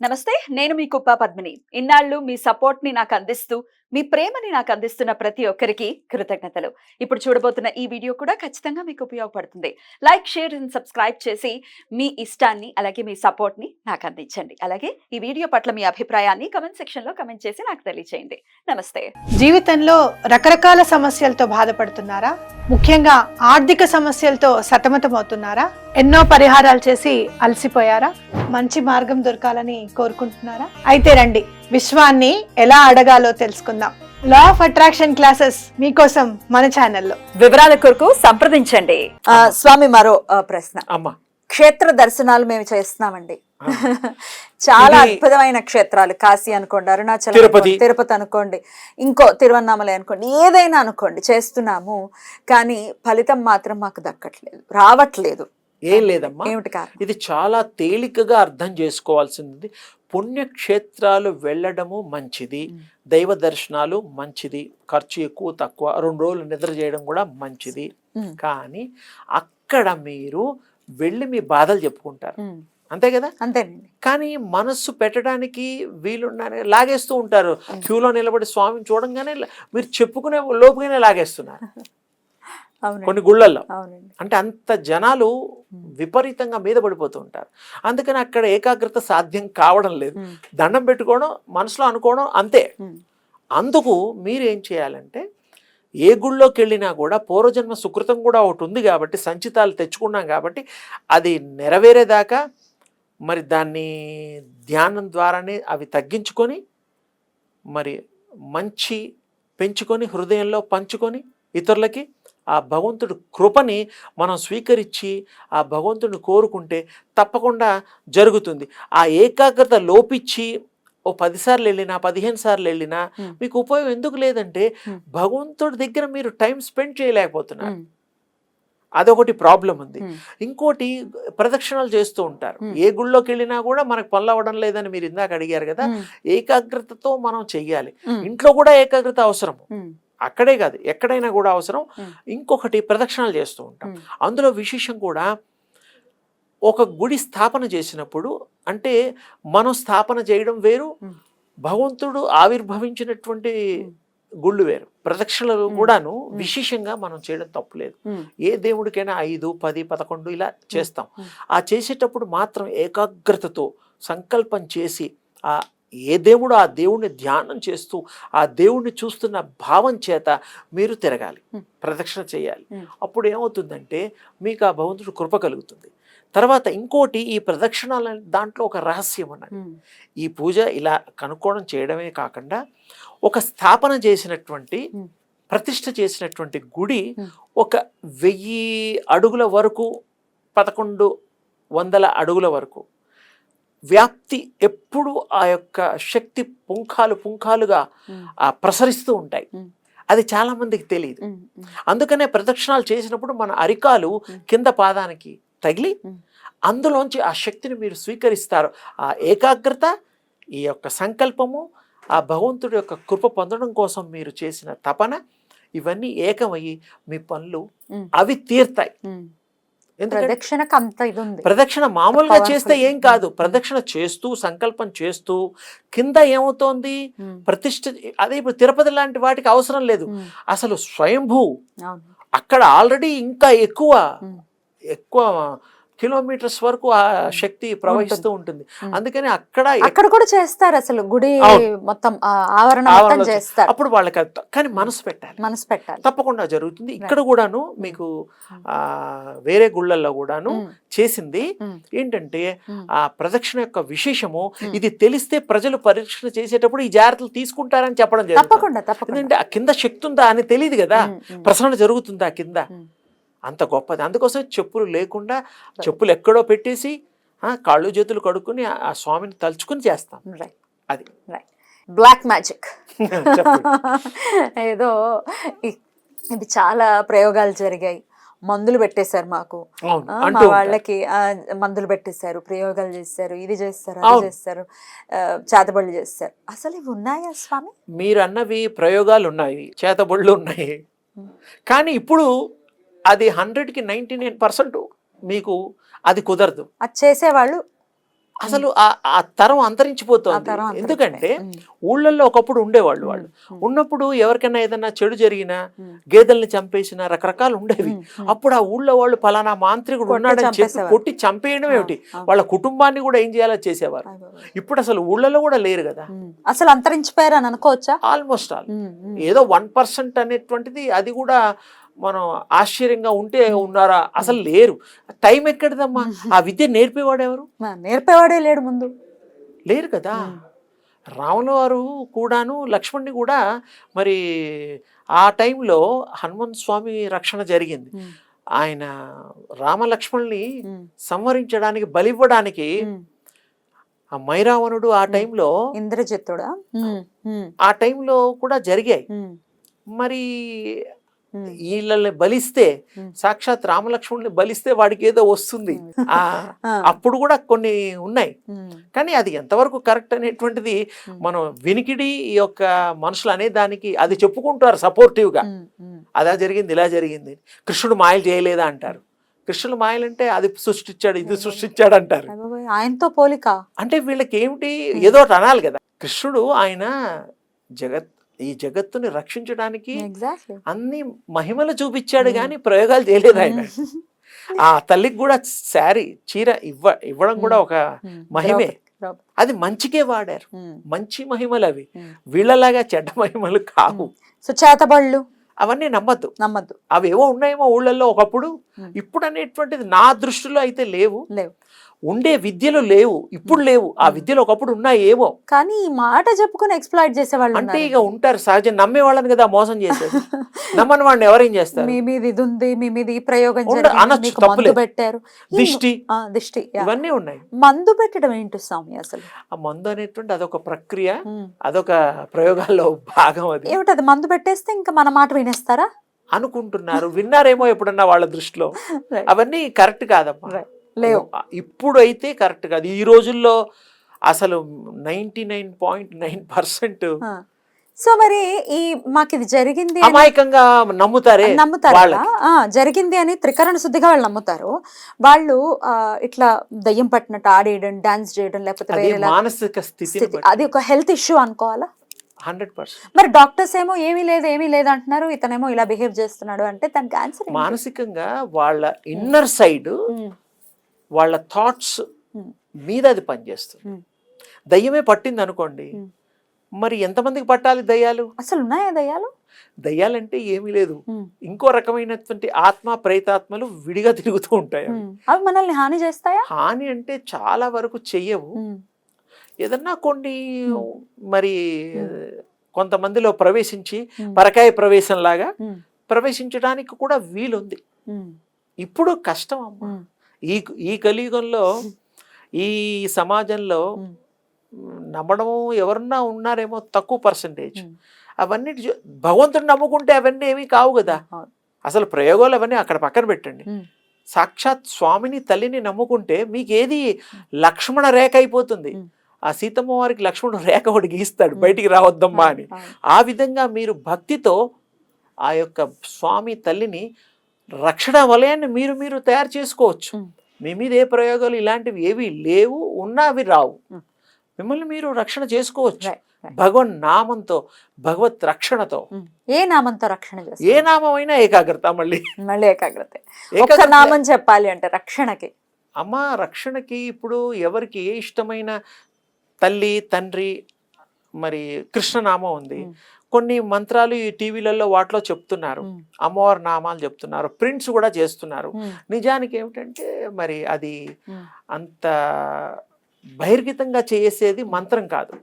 నమస్తే. నేను మీ కుప్ప పద్మిని. ఇన్నాళ్ళు మీ సపోర్ట్‌ని నాకందిస్తూ, మీ ప్రేమని నాకందిస్తున్న ప్రతి ఒక్కరికి కృతజ్ఞతలు. ఇప్పుడు చూడబోతున్న ఈ వీడియో కూడా ఖచ్చితంగా మీకు ఉపయోగపడుతుంది. లైక్, షేర్ అండ్ సబ్స్క్రైబ్ చేసి మీ ఇష్టాన్ని, అలాగే మీ సపోర్ట్‌ని నాకందించండి. అలాగే ఈ వీడియో పట్ల మీ అభిప్రాయాన్ని కామెంట్ సెక్షన్‌లో కామెంట్ చేసి నాకు తెలియజేయండి. నమస్తే. జీవితంలో రకరకాల సమస్యలతో బాధపడుతున్నారా? ముఖ్యంగా ఆర్థిక సమస్యలతో సతమతమవుతున్నారా? ఎన్నో పరిహారాలు చేసి అలసిపోయారా? మంచి మార్గం దొరకాలని కోరుకుంటున్నారా? అయితే రండి, విశ్వాన్ని ఎలా అడగాలో తెలుసుకుందాం. లా ఆఫ్ అట్రాక్షన్ క్లాసెస్ మీకోసం మన ఛానల్లో. వివరాల కొరకు సంప్రదించండి. స్వామి, మరో ప్రశ్న. అమ్మా, క్షేత్ర దర్శనాలు మేము చేస్తున్నామండి. చాలా అద్భుతమైన క్షేత్రాలు, కాశీ అనుకోండి, అరుణాచలం, తిరుపతి అనుకోండి, ఇంకో తిరువన్నామలై అనుకోండి, ఏదైనా అనుకోండి, చేస్తున్నాము. కానీ ఫలితం మాత్రం మాకు దక్కట్లేదు, రావట్లేదు. ఏం లేదమ్మా, ఏమిటి కారణం? ఇది చాలా తేలికగా అర్థం చేసుకోవాల్సింది. పుణ్యక్షేత్రాలు వెళ్ళడము మంచిది, దైవ దర్శనాలు మంచిది, ఖర్చు ఎక్కువ తక్కువ, 2 రోజులు నిద్ర చేయడం కూడా మంచిది. కానీ అక్కడ మీరు వెళ్ళి మీ బాధలు చెప్పుకుంటారు, అంతే కదా? అంతేనండి. కానీ మనస్సు పెట్టడానికి వీలున్న లాగేస్తూ ఉంటారు. క్యూలో నిలబడి స్వామిని చూడంగానే మీరు చెప్పుకునే లోపుగానే లాగేస్తున్నారు కొన్ని గుళ్ళల్లో. అంటే అంత జనాలు విపరీతంగా మీద పడిపోతూ ఉంటారు. అందుకని అక్కడ ఏకాగ్రత సాధ్యం కావడం లేదు. దండం పెట్టుకోవడం, మనసులో అనుకోవడం అంతే. అందుకు మీరు ఏం చేయాలంటే, ఏ గుళ్ళోకి వెళ్ళినా కూడా పూర్వజన్మ సుకృతం కూడా ఒకటి ఉంది కాబట్టి, సంచితాలు తెచ్చుకున్నాం కాబట్టి, అది నెరవేరేదాకా మరి దాన్ని ధ్యానం ద్వారానే అవి తగ్గించుకొని, మరి మంచి పెంచుకొని, హృదయంలో పంచుకొని ఇతరులకి ఆ భగవంతుడి కృపని మనం స్వీకరించి ఆ భగవంతుడిని కోరుకుంటే తప్పకుండా జరుగుతుంది. ఆ ఏకాగ్రత లోపించి ఓ 10 సార్లు వెళ్ళినా 15 సార్లు వెళ్ళినా మీకు ఉపయోగం ఎందుకు లేదంటే, భగవంతుడి దగ్గర మీరు టైం స్పెండ్ చేయలేకపోతున్నారు. అదొకటి ప్రాబ్లం ఉంది. ఇంకోటి, ప్రదక్షిణాలు చేస్తూ ఉంటారు. ఏ గుళ్ళోకి వెళ్ళినా కూడా మనకు పనులు అవ్వడం లేదని మీరు ఇందాక అడిగారు కదా. ఏకాగ్రతతో మనం చెయ్యాలి. ఇంట్లో కూడా ఏకాగ్రత అవసరం, అక్కడే కాదు ఎక్కడైనా కూడా అవసరం. ఇంకొకటి, ప్రదక్షిణాలు చేస్తూ ఉంటాం. అందులో విశేషం కూడా, ఒక గుడి స్థాపన చేసినప్పుడు, అంటే మనం స్థాపన చేయడం వేరు, భగవంతుడు ఆవిర్భవించినటువంటి గుళ్ళు వేరు. ప్రదక్షిణలు కూడాను విశేషంగా మనం చేయడం తప్పులేదు. ఏ దేవుడికైనా 5, 10, 11 ఇలా చేస్తాం. ఆ చేసేటప్పుడు మాత్రం ఏకాగ్రతతో సంకల్పం చేసి, ఏ దేవుడు ఆ దేవుణ్ణి ధ్యానం చేస్తూ ఆ దేవుణ్ణి చూస్తున్న భావం చేత మీరు తిరగాలి, ప్రదక్షిణ చేయాలి. అప్పుడు ఏమవుతుందంటే, మీకు ఆ భగవంతుడు కృప కలుగుతుంది. తర్వాత ఇంకోటి, ఈ ప్రదక్షిణాల దాంట్లో ఒక రహస్యం అన్నది. ఈ పూజ ఇలా కనుక్కోవడం చేయడమే కాకుండా, ఒక స్థాపన చేసినటువంటి, ప్రతిష్ఠ చేసినటువంటి గుడి ఒక 1000 అడుగుల వరకు, 1100 అడుగుల వరకు వ్యాప్తి ఎప్పుడు ఆ యొక్క శక్తి పుంఖాలుగా ప్రసరిస్తూ ఉంటాయి. అది చాలా మందికి తెలియదు. అందుకనే ప్రదక్షిణాలు చేసినప్పుడు మన అరికాలు కింద పాదానికి తగిలి అందులోంచి ఆ శక్తిని మీరు స్వీకరిస్తారు. ఆ ఏకాగ్రత, ఈ యొక్క సంకల్పము, ఆ భగవంతుడి యొక్క కృప పొందడం కోసం మీరు చేసిన తపన, ఇవన్నీ ఏకమయ్యి మీ పనులు అవి తీర్తాయి. ప్రదక్షిణ మామూలుగా చేస్తే ఏం కాదు, ప్రదక్షిణ చేస్తూ సంకల్పం చేస్తూ కింద ఏమవుతోంది, ప్రతిష్ఠ. అదే ఇప్పుడు తిరుపతి లాంటి వాటికి అవసరం లేదు, అసలు స్వయంభూ. అక్కడ ఆల్రెడీ ఇంకా ఎక్కువ కిలోమీటర్స్ వరకు ఆ శక్తి ప్రవహిస్తూ ఉంటుంది. అందుకని అక్కడ కూడా చేస్తారు, అసలు గుడి మొత్తం ఆవరణ చేస్తారు. అప్పుడు వాళ్ళకి, కానీ మనసు పెట్టాలి, తప్పకుండా జరుగుతుంది. ఇక్కడ కూడాను మీకు వేరే గుళ్ళల్లో కూడాను చేసింది ఏంటంటే, ఆ ప్రదక్షిణ యొక్క విశేషము ఇది తెలిస్తే ప్రజలు పరీక్షణ చేసేటప్పుడు ఈ జాగ్రత్తలు తీసుకుంటారని చెప్పడం జరుగుతుంది. ఎందుకంటే ఆ కింద శక్తి ఉందా అని తెలియదు కదా, ప్రసరణ జరుగుతుందా కింద, అంత గొప్పది. అందుకోసం చెప్పులు లేకుండా, చెప్పులు ఎక్కడో పెట్టేసి కాళ్ళు చేతులు కడుక్కుని ఆ స్వామిని తలుచుకుని చేస్తాం. అది బ్లాక్ మ్యాజిక్. ఏదో ఇది చాలా ప్రయోగాలు జరిగాయి, మందులు పెట్టేశారు మాకు, మా వాళ్ళకి మందులు పెట్టేశారు, ప్రయోగాలు చేశారు, ఇది చేస్తారు, అది చేస్తారు, చేతబడులు చేస్తారు. అసలు ఇవి ఉన్నాయా స్వామి? మీరు అన్నవి ప్రయోగాలు ఉన్నాయి, చేతబడులు ఉన్నాయి. కానీ ఇప్పుడు అది 100కి 99% మీకు అది కుదరదు. అది చేసేవాళ్ళు అసలు ఆ తరం అంతరించిపోతుంది. ఎందుకంటే ఊళ్ళల్లో ఒకప్పుడు ఉండేవాళ్ళు, వాళ్ళు ఉన్నప్పుడు ఎవరికైనా ఏదైనా చెడు జరిగినా, గేదెల్ని చంపేసినా రకరకాలు ఉండేవి. అప్పుడు ఆ ఊళ్ళో వాళ్ళు పలానా మాంత్రికుడు ఉన్నాడని చెప్పి కొట్టి చంపేయడం ఏమిటి, వాళ్ళ కుటుంబాన్ని కూడా ఏం చేయాలో చేసేవారు. ఇప్పుడు అసలు ఊళ్ళలో కూడా లేరు కదా, అసలు అంతరించిపోయారు అని అనుకోవచ్చా? Almost all. ఏదో 1% అనేటువంటిది, అది కూడా మనం ఆశ్చర్యంగా ఉంటే ఉన్నారా, అసలు లేరు. టైం ఎక్కడిదమ్మా, ఆ విద్య నేర్పేవాడు ఎవరు? నేర్పేవాడే లేడు, ముందు లేరు కదా. రాముల వారు కూడాను లక్ష్మణ్ణి కూడా మరి ఆ టైంలో హనుమంత్ స్వామి రక్షణ జరిగింది. ఆయన రామలక్ష్మణ్ని సంహరించడానికి, బలివ్వడానికి ఆ మైరావణుడు ఆ టైంలో, ఇంద్రజిత్తుడా, ఆ టైంలో కూడా జరిగాయి. మరి వీళ్ళని బలిస్తే, సాక్షాత్ రామలక్ష్మణుని బలిస్తే వాడికి ఏదో వస్తుంది. అప్పుడు కూడా కొన్ని ఉన్నాయి. కానీ అది ఎంతవరకు కరెక్ట్ అనేటువంటిది మనం వినికిడి ఈ యొక్క మనుషులు అనే దానికి అది చెప్పుకుంటారు సపోర్టివ్ గా, అలా జరిగింది ఇలా జరిగింది. కృష్ణుడు మాయలు చేయలేదా అంటారు. కృష్ణుడు మాయలంటే అది సృష్టించాడు ఇది సృష్టించాడు అంటారు. ఆయనతో పోలిక అంటే వీళ్ళకి ఏమిటి, ఏదో ఒకటి అనాలి కదా. కృష్ణుడు ఆయన ఈ జగత్తుని రక్షించడానికి అన్ని మహిమలు చూపించాడు, కానీ ప్రయోగాలు చేయలేదు ఆయన. ఆ తల్లికి కూడా చీర ఇవ్వడం కూడా ఒక మహిమే. అది మంచికే వాడారు, మంచి మహిమలు అవి. వీళ్ళలాగా చెడ్డ మహిమలు కావు. సో చేతబళ్ళు అవన్నీ నమ్మద్దు. అవేవో ఉన్నాయేమో ఊళ్ళల్లో ఒకప్పుడు, ఇప్పుడు అనేటువంటిది నా దృష్టిలో అయితే లేవు. ఉండే విద్యలు లేవు, ఇప్పుడు లేవు. ఆ విద్యలు ఒకప్పుడు ఉన్నాయి ఏమో, కానీ ఈ మాట చెప్పుకుని ఎక్స్ప్లాయిట్ చేసేవాళ్ళు అంటే ఇక ఉంటారు. సహజం నమ్మే వాళ్ళని కదా మోసం చేసేది. నమ్మని వాడిని ఎవరేం చేస్తారు? మీ మీద ఇది ఉంది, మీ మీద ఈ ప్రయోగం అనొచ్చు, తప్పులేదు. పెట్టారు, దిష్టి ఇవన్నీ ఉన్నాయి. మందు పెట్టడం ఏంటి స్వామి అసలు? ఆ మందు అనేటువంటి అదొక ప్రక్రియ, అదొక ప్రయోగాల్లో భాగం. అది ఏమిటి, అది మందు పెట్టేస్తే ఇంకా మన మాట వినేస్తారా అనుకుంటున్నారు. విన్నారేమో ఎప్పుడన్నా వాళ్ళ దృష్టిలో. అవన్నీ కరెక్ట్ కాదమ్మా, లేవు. ఇప్పుడు అయితే కరెక్ట్ కాదు. ఈ రోజుల్లో అసలు 99.9%. సో మరి ఈ మాకు ఇది జరిగింది అమాయకంగా నమ్ముతారు. జరిగింది అని త్రికరణ శుద్ధిగా వాళ్ళు నమ్ముతారు. వాళ్ళు ఇట్లా దయ్యం పట్టినట్టు ఆడేయడం, డాన్స్ చేయడం, లేకపోతే మానసిక స్థితి, అది ఒక హెల్త్ ఇష్యూ అనుకోవాలా? 100%. మరి డాక్టర్స్ ఏమో ఏమీ లేదు అంటున్నారు, ఇతనేమో ఇలా బిహేవ్ చేస్తున్నాడు అంటే దానికి ఆన్సర్ మానసికంగా వాళ్ళ ఇన్నర్ సైడ్, వాళ్ళ థాట్స్ మీద అది పనిచేస్తుంది. దయ్యమే పట్టింది అనుకోండి, మరి ఎంతమందికి పట్టాలి దయ్యాలు? అసలు ఉన్నాయా దయ్యాలు? దయ్యాలంటే ఏమీ లేదు, ఇంకో రకమైనటువంటి ఆత్మ, ప్రేతాత్మలు విడిగా తిరుగుతూ ఉంటాయి. అవి మనల్ని హాని చేస్తాయా? హాని అంటే చాలా వరకు చెయ్యవు. ఏదన్నా కొన్ని మరి కొంతమందిలో ప్రవేశించి పరకాయ ప్రవేశం లాగా ప్రవేశించడానికి కూడా వీలుంది. ఇప్పుడు కష్టం అమ్మా. ఈ కలియుగంలో, ఈ సమాజంలో నమ్మడము ఎవరన్నా ఉన్నారేమో తక్కువ పర్సంటేజ్. అవన్నీ భగవంతుడు నమ్ముకుంటే అవన్నీ ఏమీ కావు కదా. అసలు ప్రయోగాలు అవన్నీ అక్కడ పక్కన పెట్టండి. సాక్షాత్ స్వామిని, తల్లిని నమ్ముకుంటే మీకు ఏది లక్ష్మణ రేఖ అయిపోతుంది. ఆ సీతమ్మ వారికి లక్ష్మణుడు రేఖ ఒకటి గీస్తాడు, బయటికి రావద్దమ్మా అని. ఆ విధంగా మీరు భక్తితో ఆ యొక్క స్వామి, తల్లిని రక్షణ వలయాన్ని మీరు తయారు చేసుకోవచ్చు. మీ మీద ఏ ప్రయోగాలు ఇలాంటివి ఏవి లేవు, ఉన్నా అవి రావు. మిమ్మల్ని మీరు రక్షణ చేసుకోవచ్చు భగవన్ నామంతో, భగవత్ రక్షణతో. ఏ నామంతో రక్షణ చేస్తారు? ఏ నామం అయినా ఏకాగ్రత. మళ్ళీ ఏకాగ్రత నామం చెప్పాలి అంటే రక్షణకి. అమ్మ రక్షణకి ఇప్పుడు ఎవరికి ఏ ఇష్టమైన తల్లి, తండ్రి, మరి కృష్ణనామం ఉంది. కొన్ని మంత్రాలు ఈ టీవీలలో వాటిలో చెప్తున్నారు, అమ్మవారి నామాలు చెప్తున్నారు, ప్రింట్స్ కూడా చేస్తున్నారు. నిజానికి ఏమిటంటే మరి అది అంత బహిర్గతంగా చేసేది మంత్రం కాదు,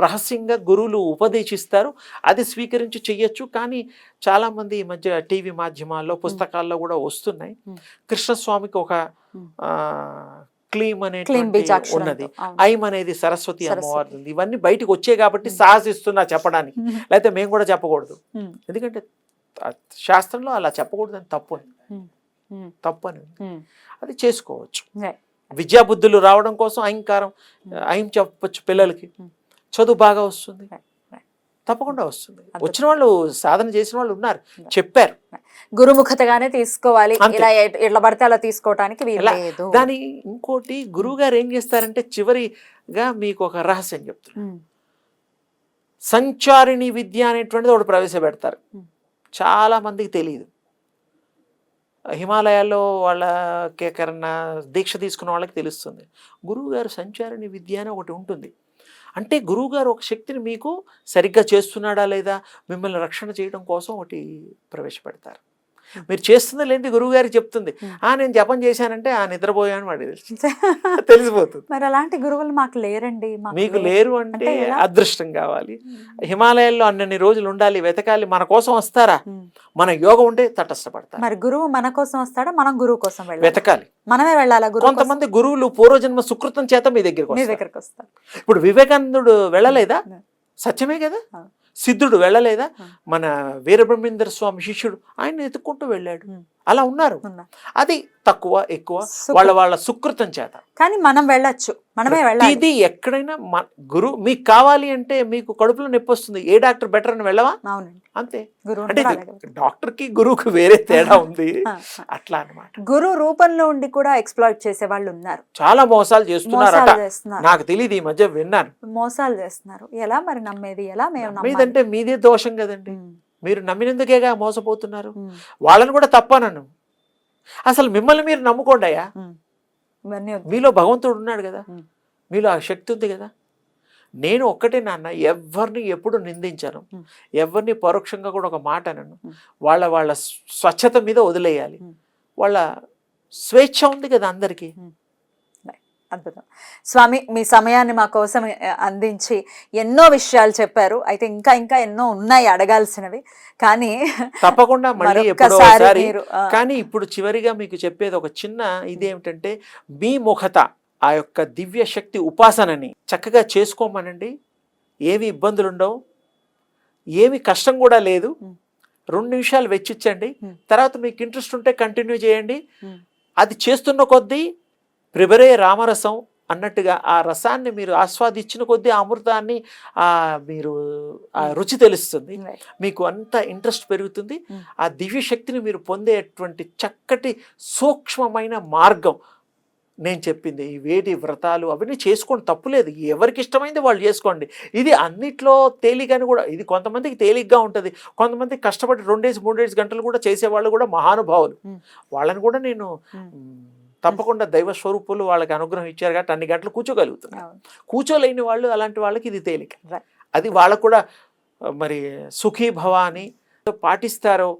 రహస్యంగా గురువులు ఉపదేశిస్తారు, అది స్వీకరించి చెయ్యొచ్చు. కానీ చాలామంది ఈ మధ్య టీవీ మాధ్యమాల్లో, పుస్తకాల్లో కూడా వస్తున్నాయి. కృష్ణస్వామికి ఒక క్లీమ్ అనేటువంటి ఉన్నది, ఐం అనేది సరస్వతి అమ్మవారి ఉంది. ఇవన్నీ బయటకు వచ్చాయి కాబట్టి సాహసిస్తున్నా చెప్పడానికి, లేకపోతే మేము కూడా చెప్పకూడదు. ఎందుకంటే శాస్త్రంలో అలా చెప్పకూడదు అని తప్పు అని అది చేసుకోవచ్చు. విద్యాబుద్ధులు రావడం కోసం ఐం చెప్పచ్చు పిల్లలకి, చదువు బాగా వస్తుంది. తప్పకుండా వస్తుంది. వచ్చిన వాళ్ళు సాధన చేసిన వాళ్ళు ఉన్నారు, చెప్పారు. గురుముఖతగానే తీసుకోవాలి, అంతే. ఇలా ఎట్లా పడితే అలా తీసుకోవటానికి వీలు లేదు. దాని ఇంకోటి గురువు గారు ఏం చేస్తారంటే చివరిగా మీకు ఒక రహస్యం చెప్తున్నారు. సంచారిణి విద్య అనేటువంటిది ఒకటి ప్రవేశపెడతారు. చాలా మందికి తెలియదు. హిమాలయాల్లో వాళ్ళకి ఎక్కడన్నా దీక్ష తీసుకున్న వాళ్ళకి తెలుస్తుంది. గురువు గారు సంచారిణి విద్య అని ఒకటి ఉంటుంది. అంటే గురువు గారు ఒక శక్తిని మీకు సరిగ్గా చేస్తున్నాడా లేదా మిమ్మల్ని రక్షణ చేయడం కోసం ఒకటి ప్రవేశపెడతారు. మీరు చేస్తుందా లేని గురువు గారికి చెప్తుంది. నేను జపం చేశానంటే నిద్రపోయాను వాడి తెలిసిపోతుంది. మరి అలాంటి గురువులు మాకు లేరండి. మీకు లేరు అంటే అదృష్టం కావాలి. హిమాలయాల్లో అన్ని రోజులు ఉండాలి, వెతకాలి. మన కోసం వస్తారా? మన యోగం ఉంటే తటస్థపడతారు. మరి గురువు మన కోసం వస్తాడా, మనం గురువు కోసం వెతకాలి, మనమే వెళ్ళాలా? కొంతమంది గురువులు పూర్వజన్మ సుకృతం చేత మీ దగ్గరకు వస్తారు. ఇప్పుడు వివేకానందుడు వెళ్ళలేదా? సత్యమే కదా. సిద్ధుడు వెళ్ళలేదా? మన వీరబ్రహ్మేంద్ర స్వామి శిష్యుడు ఆయన ఎత్తుక్కుంటూ వెళ్ళాడు. అలా ఉన్నారు. అది తక్కువ ఎక్కువ వాళ్ళ సుకృతం చేత. కానీ మనం వెళ్ళొచ్చు, మనమే వెళ్ళాలి. ఇది ఎక్కడైనా గురువు మీకు కావాలి అంటే మీకు కడుపులో నొప్పి వస్తుంది, ఏ డాక్టర్ బెటర్ అని వెళ్ళవా? అవునండి, అంతే. అంటే డాక్టర్ కి గురువుకి వేరే తేడా ఉంది. అట్లా అన్నమాట. గురువు రూపంలో ఉండి కూడా ఎక్స్‌ప్లాయిట్ చేసే వాళ్ళు ఉన్నారు. చాలా మోసాలు చేస్తున్నారట. నాకు తెలియదు, ఈ మధ్య విన్నాను. మోసాలు చేస్తున్నారు. ఎలా మరి నమ్మేది? ఎలా మేము మీదంటే మీదే దోషం కదండి. మీరు నమ్మినందుకేగా మోసపోతున్నారు. వాళ్ళని కూడా తప్పనను. అసలు మిమ్మల్ని మీరు నమ్ముకోండి అయ్యా. మీలో భగవంతుడు ఉన్నాడు కదా, మీలో ఆ శక్తి ఉంది కదా. నేను ఒక్కటే నాన్న, ఎవరిని ఎప్పుడు నిందించను, ఎవరిని పరోక్షంగా కూడా ఒక మాట అనను. వాళ్ళ స్వచ్ఛత మీద వదిలేయాలి. వాళ్ళ స్వేచ్ఛ ఉంది కదా అందరికీ. అద్భుతం స్వామి, మీ సమయాన్ని మా కోసం అందించి ఎన్నో విషయాలు చెప్పారు. అయితే ఇంకా ఇంకా ఎన్నో ఉన్నాయి అడగాల్సినవి, కానీ తప్పకుండా మళ్ళీ ఎప్పుడో ఒకసారి. కానీ ఇప్పుడు చివరిగా మీకు చెప్పేది ఒక చిన్న ఇదేమిటంటే, మీ ముఖత ఆ యొక్క దివ్య శక్తి ఉపాసనని చక్కగా చేసుకోమనండి. ఏమి ఇబ్బందులు ఉండవు, ఏమి కష్టం కూడా లేదు. 2 నిమిషాలు వెచ్చించండి. తర్వాత మీకు ఇంట్రెస్ట్ ఉంటే కంటిన్యూ చేయండి. అది చేస్తున్న కొద్దీ ప్రిబరే రామరసం అన్నట్టుగా ఆ రసాన్ని మీరు ఆస్వాదించిన కొద్దీ ఆ అమృతాన్ని మీరు ఆ రుచి తెలుస్తుంది. మీకు అంత ఇంట్రెస్ట్ పెరుగుతుంది. ఆ దివ్య శక్తిని మీరు పొందేటువంటి చక్కటి సూక్ష్మమైన మార్గం నేను చెప్పింది. ఈ వేడి వ్రతాలు అవన్నీ చేసుకోండి, తప్పులేదు. ఎవరికి ఇష్టమైంది వాళ్ళు చేసుకోండి. ఇది అన్నిట్లో తేలికని కూడా, ఇది కొంతమందికి తేలిగ్గా ఉంటుంది, కొంతమందికి కష్టపడి 2-3 గంటలు కూడా చేసేవాళ్ళు కూడా మహానుభావులు. వాళ్ళని కూడా నేను తప్పకుండా దైవ స్వరూపులు వాళ్ళకి అనుగ్రహం ఇచ్చారు కాబట్టి అన్ని గంటలు కూర్చోగలుగుతున్నారు. కూర్చోలేని వాళ్ళు, అలాంటి వాళ్ళకి ఇది తేలిక. అది వాళ్ళకు కూడా మరి సుఖీ భవ అని పాటిస్తారో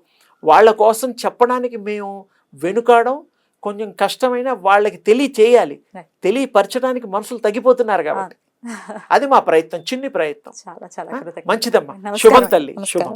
వాళ్ళ కోసం చెప్పడానికి మేము వెనుకాడం కొంచెం కష్టమైన, వాళ్ళకి తెలియచేయాలి. తెలియపరచడానికి మనుషులు తగ్గిపోతున్నారు కాబట్టి అది మా ప్రయత్నం, చిన్ని ప్రయత్నం. చాలా చాలా మంచిదమ్మా. శుభం తల్లి, శుభం.